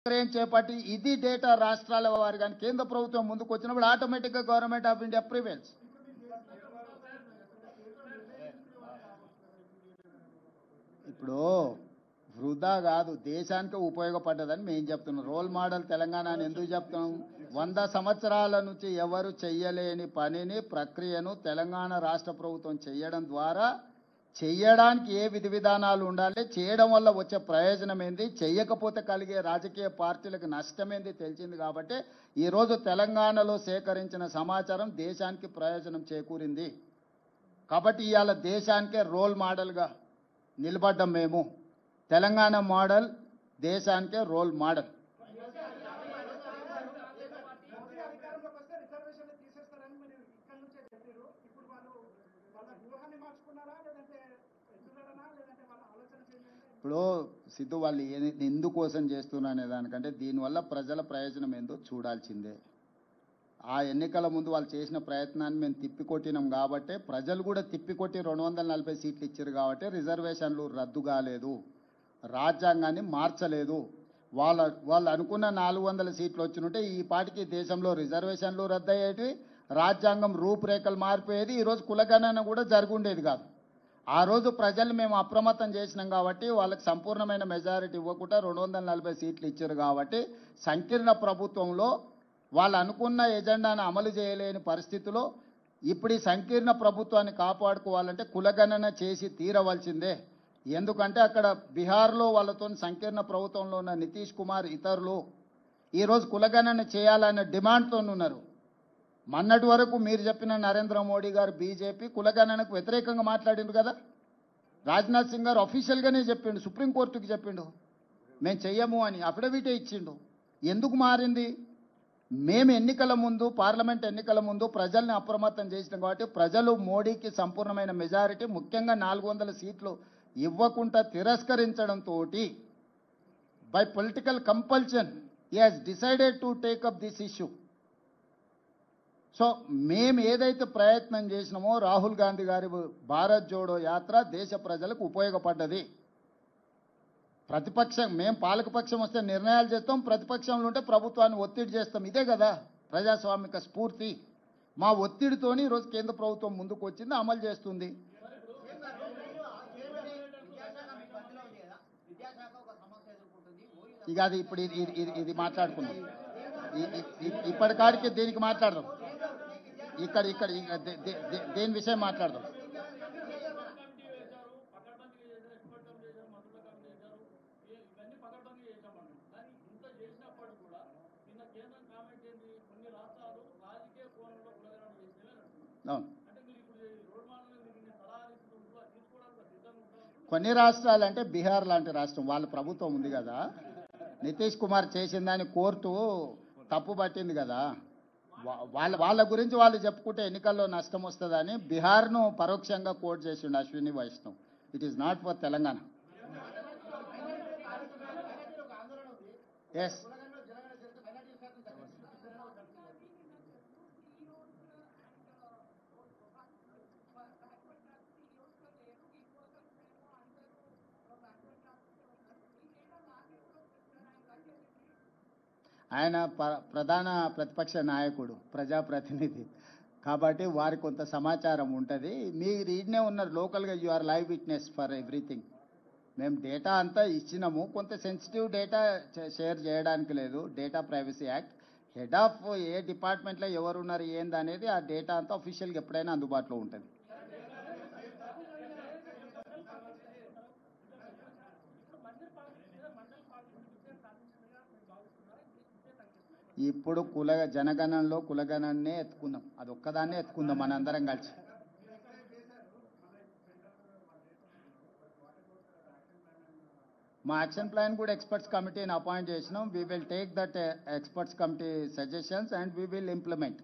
చేపట్టి ఇది డేటా రాష్ట్రాల వారి కానీ కేంద్ర ప్రభుత్వం ముందుకు వచ్చినప్పుడు ఆటోమేటిక్గా గవర్నమెంట్ ఆఫ్ ఇండియా ప్రివేల్స్. ఇప్పుడు వృధా కాదు, దేశానికి ఉపయోగపడ్డదని మేము చెప్తున్నాం. రోల్ మోడల్ తెలంగాణ అని ఎందుకు చెప్తున్నాం? 100 సంవత్సరాల నుంచి ఎవరు చెయ్యలేని పనిని ప్రక్రియను తెలంగాణ రాష్ట్ర ప్రభుత్వం చేయడం ద్వారా చెయ్యడానికి ఏ విధి విధానాలు ఉండాలి, చేయడం వల్ల వచ్చే ప్రయోజనం ఏంది, చెయ్యకపోతే కలిగే రాజకీయ పార్టీలకు నష్టమేంది తెలిసింది. కాబట్టి ఈరోజు తెలంగాణలో సేకరించిన సమాచారం దేశానికి ప్రయోజనం చేకూరింది. కాబట్టి ఇవాళ దేశానికే రోల్ మోడల్గా నిలబడ్డం మేము. తెలంగాణ మోడల్ దేశానికే రోల్ మోడల్. ఇప్పుడు సిద్ధు వాళ్ళు ఎందుకోసం చేస్తున్నారు అనే దానికంటే దీనివల్ల ప్రజల ప్రయోజనం ఏందో చూడాల్సిందే. ఆ ఎన్నికల ముందు వాళ్ళు చేసిన ప్రయత్నాన్ని మేము తిప్పికొట్టినాం కాబట్టి, ప్రజలు కూడా తిప్పికొట్టి 240 సీట్లు ఇచ్చారు కాబట్టి రిజర్వేషన్లు రద్దు కాలేదు, రాజ్యాంగాన్ని మార్చలేదు. వాళ్ళు అనుకున్న 400 సీట్లు వచ్చినుంటే ఈ పాటికి దేశంలో రిజర్వేషన్లు రద్దు అయ్యేవి, రాజ్యాంగం రూపురేఖలు మారిపోయేది, ఈరోజు కులగణన కూడా జరుగుండేది కాదు. ఆ రోజు ప్రజలు మేము అప్రమత్తం చేసినాం కాబట్టి వాళ్ళకి సంపూర్ణమైన మెజారిటీ ఇవ్వకుండా 240 సీట్లు ఇచ్చారు కాబట్టి సంకీర్ణ ప్రభుత్వంలో వాళ్ళు అనుకున్న ఎజెండాను అమలు చేయలేని పరిస్థితిలో ఇప్పుడు ఈ సంకీర్ణ ప్రభుత్వాన్ని కాపాడుకోవాలంటే కులగణన చేసి తీరవలసిందే. ఎందుకంటే అక్కడ బీహార్లో వాళ్ళతో సంకీర్ణ ప్రభుత్వంలో ఉన్న నితీష్ కుమార్ ఇతరులు ఈరోజు కులగణన చేయాలనే డిమాండ్తో ఉన్నారు. మొన్నటి వరకు మీరు చెప్పిన నరేంద్ర మోడీ గారు బీజేపీ కులగణనకు వ్యతిరేకంగా మాట్లాడిండు కదా. రాజ్నాథ్ సింగ్ గారు అఫీషియల్గానే చెప్పిండు, సుప్రీంకోర్టుకి చెప్పిండు మేము చెయ్యము అని, అఫిడవిటే ఇచ్చిండు. ఎందుకు మారింది? మేము ఎన్నికల ముందు, పార్లమెంట్ ఎన్నికల ముందు ప్రజల్ని అప్రమత్తం చేసినాం కాబట్టి ప్రజలు మోడీకి సంపూర్ణమైన మెజారిటీ, ముఖ్యంగా 400 సీట్లు ఇవ్వకుండా తిరస్కరించడంతో by political compulsion he has decided to take up this issue. So మేము ఏదైతే ప్రయత్నం చేసినామో రాహుల్ గాంధీ గారి భారత్ జోడో యాత్ర దేశ ప్రజలకు ఉపయోగపడ్డది. ప్రతిపక్షం, మేము పాలకపక్షం వస్తే నిర్ణయాలు చేస్తాం, ప్రతిపక్షంలో ఉంటే ప్రభుత్వాన్ని ఒత్తిడి చేస్తాం. ఇదే కదా ప్రజాస్వామిక స్ఫూర్తి. మా ఒత్తిడితోని ఈరోజు కేంద్ర ప్రభుత్వం ముందుకు వచ్చింది, అమలు చేస్తుంది. ఇక అది ఇప్పుడు ఇది మాట్లాడుకున్నాం, ఇప్పటికాడికి దీనికి మాట్లాడదాం, ఇక్కడ దేని విషయం మాట్లాడదాం. కొన్ని రాష్ట్రాలు అంటే బీహార్ లాంటి రాష్ట్రం వాళ్ళ ప్రభుత్వం ఉంది కదా, నితీష్ కుమార్ చేసిన దాన్ని కోర్టు తప్పు పట్టింది కదా. వాళ్ళ గురించి వాళ్ళు చెప్పుకుంటే ఎన్నికల్లో నష్టం వస్తుందని బీహార్ను పరోక్షంగా కోర్టు చేసిండు Ashwini Vaishnaw. It is not for Telangana. Yes, ఆయన ప్రధాన ప్రతిపక్ష నాయకుడు, ప్రజాప్రతినిధి కాబట్టి వారి కొంత సమాచారం ఉంటుంది. మీరు ఈడనే ఉన్నారు లోకల్గా, you are live witness for everything. మేము డేటా అంతా ఇచ్చినాము, కొంత సెన్సిటివ్ డేటా షేర్ చేయడానికి లేదు. Data privacy act, head of a డిపార్ట్మెంట్లో ఎవరున్నారు ఏంది అనేది ఆ డేటా అంతా అఫీషియల్గా ఎప్పుడైనా అందుబాటులో ఉంటుంది. ఇప్పుడు జనగణనలో కులగణనే ఎత్తుకుందాం, అది ఒక్కదాన్నే ఎత్తుకుందాం మనందరం కలిసి. మా యాక్షన్ ప్లాన్ కూడా ఎక్స్పర్ట్స్ కమిటీని అపాయింట్ చేసినాం. We will take that experts committee suggestions and we will implement.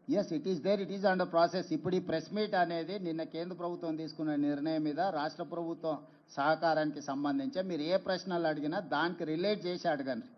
Yes, it is there, it is under process. ఇప్పుడు ఈ ప్రెస్ మీట్ అనేది నిన్న కేంద్ర ప్రభుత్వం తీసుకున్న నిర్ణయం మీద రాష్ట్ర ప్రభుత్వం సహకారానికి సంబంధించి మీరు ఏ ప్రశ్నలు అడిగినా దానికి రిలేట్ చేసి అడగండి.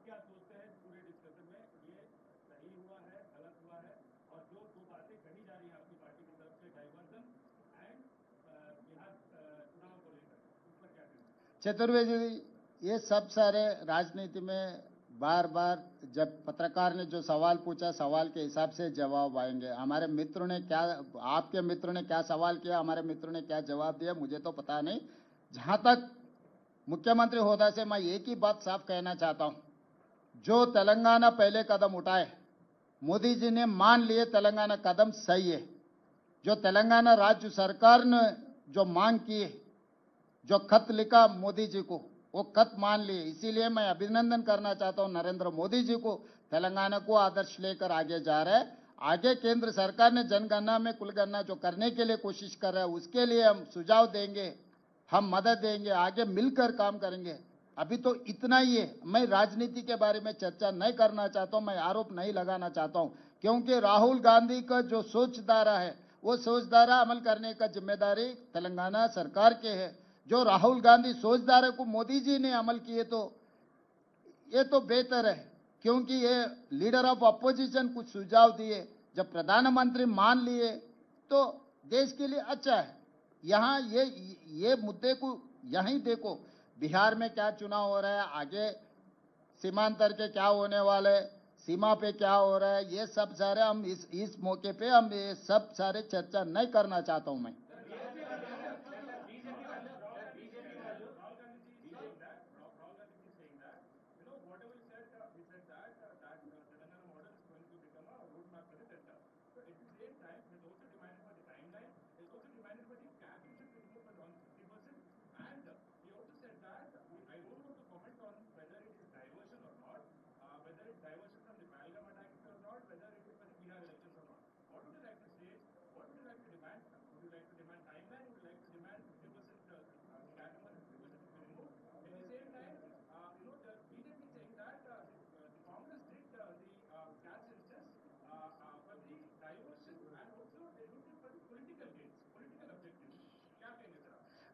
क्या सोचते हैं पूरे डिस्कशन में, ये सही हुआ है, गलत हुआ है, और जो दो बातें कही जा रही हैं आपकी पार्टी की तरफ से, डाइवर्जन एंड बिहार चुनाव को लेकर, उस पर क्या कहेंगे? चतुर्वेदी जी, ये सब सारे राजनीति में बार बार जब पत्रकार ने जो सवाल पूछा, सवाल के हिसाब से जवाब आएंगे। हमारे मित्रों ने क्या, आपके मित्रों ने क्या सवाल किया, हमारे मित्रों ने क्या जवाब दिया, मुझे तो पता नहीं। जहां तक मुख्यमंत्री होदा से मैं एक ही बात साफ कहना चाहता हूं, जो तेलंगाना पहले कदम उठाए, मोदी जी ने मान लिए तेलंगाना कदम सही है। जो तेलंगाना राज्य सरकार ने जो मांग की है, जो खत लिखा मोदी जी को, वो खत मान लिए। इसीलिए मैं अभिनंदन करना चाहता हूं नरेंद्र मोदी जी को, तेलंगाना को आदर्श लेकर आगे जा रहे हैं। आगे केंद्र सरकार ने जनगणना में कुलगणना जो करने के लिए कोशिश कर रहा है, उसके लिए हम सुझाव देंगे, हम मदद देंगे, आगे मिलकर काम करेंगे। अभी तो इतना ही है। मैं राजनीति के बारे में चर्चा नहीं करना चाहता हूं, मैं आरोप नहीं लगाना चाहता हूं, क्योंकि राहुल गांधी का जो सोचधारा है, वो सोचधारा अमल करने का जिम्मेदारी तेलंगाना सरकार के है। जो राहुल गांधी सोचधारा को मोदी जी ने अमल किए तो ये तो बेहतर है, क्योंकि ये लीडर ऑफ अपोजिशन कुछ सुझाव दिए, जब प्रधानमंत्री मान लिए तो देश के लिए अच्छा है। यहाँ ये मुद्दे को यहीं देखो, बिहार में क्या चुनाव हो रहा है, आगे सीमांतर के क्या होने वाले, सीमा पे क्या हो रहा है, ये सब सारे हम इस मौके पे हम ये सब सारे चर्चा नहीं करना चाहता हूं मैं।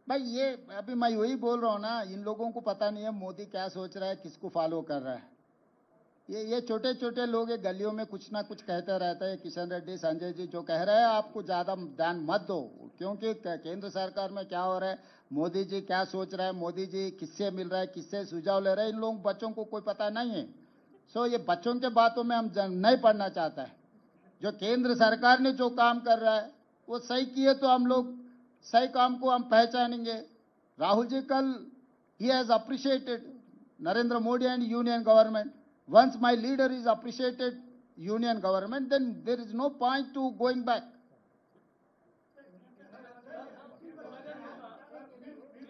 भाई ये अभी मैं वही बोल रहा हूँ ना, इन लोगों को पता नहीं है मोदी क्या सोच रहा है, किसको फॉलो कर रहा है। ये छोटे छोटे लोग ये गलियों में कुछ ना कुछ कहते रहते हैं। किशन रेड्डी, संजय जी जो कह रहे हैं, आपको ज्यादा ध्यान मत दो, क्योंकि केंद्र सरकार में क्या हो रहा है, मोदी जी क्या सोच रहा है, मोदी जी किससे मिल रहा है, किससे सुझाव ले रहे हैं, इन लोग बच्चों को कोई पता नहीं है। सो ये बच्चों के बातों में हम नहीं पढ़ना चाहता है। जो केंद्र सरकार ने जो काम कर रहा है वो सही किए तो हम लोग सही काम को हम पहचानेंगे। राहुल जी कल he has appreciated Narendra Modi and union government. Once my leader is appreciated union government, then there is no point to going back.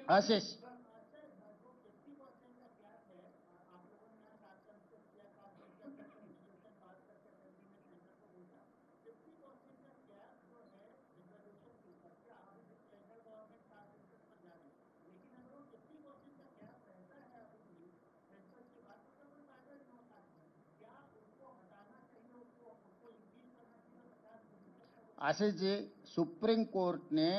Ashish, Ashish ji, supreme court ने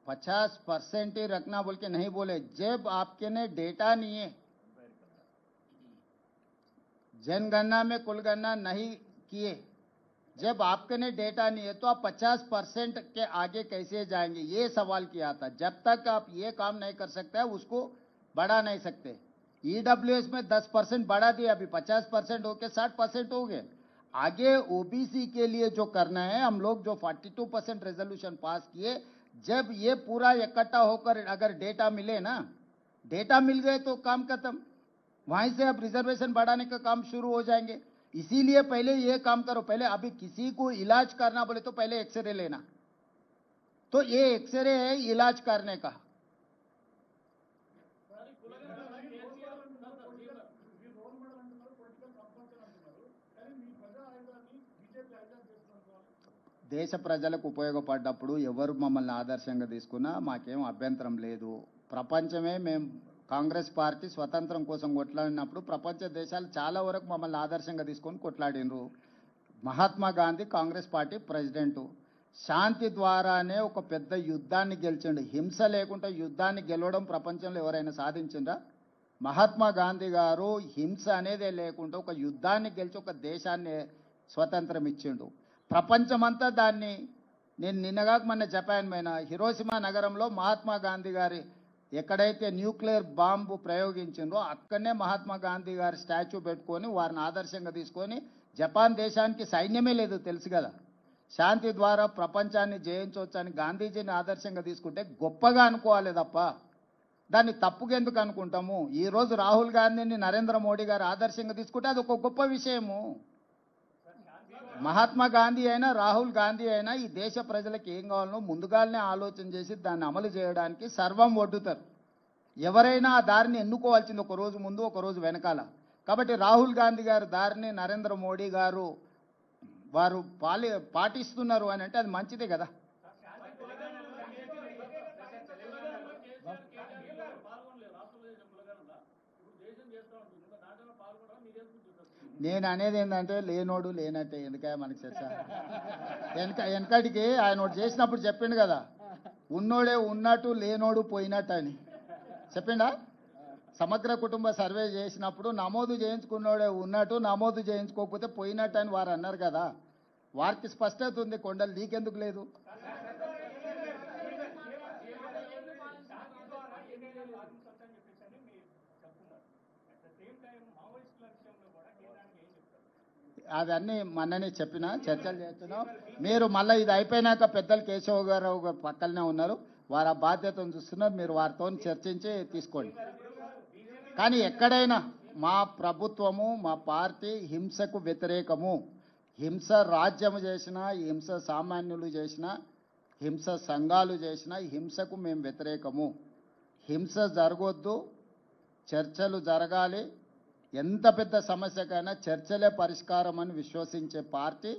50% ही रखना बोल के नहीं बोले। जब आपके ने डेटा नहीं है, जनगणना में कुलगणना नहीं किए, जब आपके ने डेटा नहीं है तो आप 50% के आगे कैसे जाएंगे, ये सवाल किया था। जब तक आप ये काम नहीं कर सकते उसको बढ़ा नहीं सकते। ईडब्ल्यूएस में 10% बढ़ा दिया, अभी 50% होके 60% हो गए। आगे ओबीसी के लिए जो करना है, हम लोग जो 42% रेजोल्यूशन पास किए, जब ये पूरा इकट्ठा होकर अगर डेटा मिले ना, डेटा मिल गए तो काम खत्म। वहीं से अब रिजर्वेशन बढ़ाने का काम शुरू हो जाएंगे। इसीलिए पहले ये काम करो। पहले अभी किसी को इलाज करना बोले तो पहले एक्सरे लेना, तो ये एक्सरे है इलाज करने का। దేశ ప్రజలకు ఉపయోగపడ్డప్పుడు ఎవరు మమ్మల్ని ఆదర్శంగా తీసుకున్నా మాకేం అభ్యంతరం లేదు. ప్రపంచమే మేము కాంగ్రెస్ పార్టీ స్వతంత్రం కోసం కొట్లాడినప్పుడు ప్రపంచ దేశాలు చాలా వరకు మమ్మల్ని ఆదర్శంగా తీసుకొని కొట్లాడినరు. మహాత్మా గాంధీ కాంగ్రెస్ పార్టీ ప్రెసిడెంట్, శాంతి ద్వారానే ఒక పెద్ద యుద్ధాన్ని గెలిచిండు. హింస లేకుండా యుద్ధాన్ని గెలవడం ప్రపంచంలో ఎవరైనా సాధించిండ్రా? మహాత్మా గాంధీ గారు హింస అనేదే లేకుండా ఒక యుద్ధాన్ని గెలిచి ఒక దేశాన్ని స్వతంత్రం ఇచ్చిండు. ప్రపంచమంతా దాన్ని, నేను నిన్నగాక మొన్న జపాన్ పైన హిరోషిమా నగరంలో మహాత్మా గాంధీ గారి ఎక్కడైతే న్యూక్లియర్ బాంబు ప్రయోగించిందో అక్కడనే మహాత్మా గాంధీ గారి స్టాచ్యూ పెట్టుకొని వారిని ఆదర్శంగా తీసుకొని, జపాన్ దేశానికి సైన్యమే లేదు తెలుసు కదా, శాంతి ద్వారా ప్రపంచాన్ని జయించవచ్చని గాంధీజీని ఆదర్శంగా తీసుకుంటే గొప్పగా అనుకోవాలి తప్ప దాన్ని తప్పుగా ఎందుకు అనుకుంటాము? ఈరోజు రాహుల్ గాంధీని నరేంద్ర మోడీ గారు ఆదర్శంగా తీసుకుంటే అది ఒక గొప్ప విషయము. మహాత్మా గాంధీ అయినా రాహుల్ గాంధీ అయినా ఈ దేశ ప్రజలకు ఏం కావాలనో ముందుగానే ఆలోచన చేసి దాన్ని అమలు చేయడానికి సర్వం ఒడ్డుతారు. ఎవరైనా ఆ దారిని ఎన్నుకోవాల్సింది ఒక రోజు ముందు ఒక రోజు వెనకాల. కాబట్టి రాహుల్ గాంధీ గారి దారిని నరేంద్ర మోడీ గారు వారు పాటిస్తున్నారు అని అంటే అది మంచిదే కదా. నేను అనేది ఏంటంటే లేనోడు లేనట్టే, ఎందుకయ్యా మనకి చర్చ. వెనకటికి ఆయన ఒకటి చేసినప్పుడు చెప్పిండు కదా, ఉన్నోడే ఉన్నట్టు లేనోడు పోయినట్టు అని చెప్పిండా. సమగ్ర కుటుంబ సర్వే చేసినప్పుడు నమోదు చేయించుకున్నోడే ఉన్నట్టు, నమోదు చేయించుకోకపోతే పోయినట్టు అని వారు అన్నారు కదా. వారికి స్పష్టత ఉంది, కొండలు నీకెందుకు లేదు? అవన్నీ మొన్ననే చెప్పిన, చర్చలు చేస్తున్నాం. మీరు మళ్ళీ ఇది అయిపోయినాక పెద్దలు కేశవ్ గారు పక్కనే ఉన్నారు, వారు ఆ బాధ్యతను చూస్తున్నారు, మీరు వారితో చర్చించి తీసుకోండి. కానీ ఎక్కడైనా మా ప్రభుత్వము మా పార్టీ హింసకు వ్యతిరేకము. హింస రాజ్యము చేసినా, హింస సామాన్యులు చేసినా, హింస సంఘాలు చేసినా హింసకు మేము వ్యతిరేకము. హింస జరగొద్దు, చర్చలు జరగాలి. ఎంత పెద్ద సమస్యకైనా చర్చలే పరిష్కారం అని విశ్వసించే పార్టీ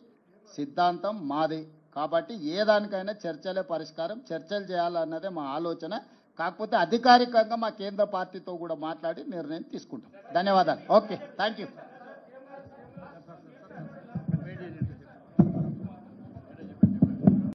సిద్ధాంతం మాది. కాబట్టి ఏ దానికైనా చర్చలే పరిష్కారం, చర్చలు చేయాలన్నదే మా ఆలోచన. కాకపోతే అధికారికంగా మా కేంద్ర పార్టీతో కూడా మాట్లాడి నిర్ణయం తీసుకుంటాం. ధన్యవాదాలు. Okay, thank you.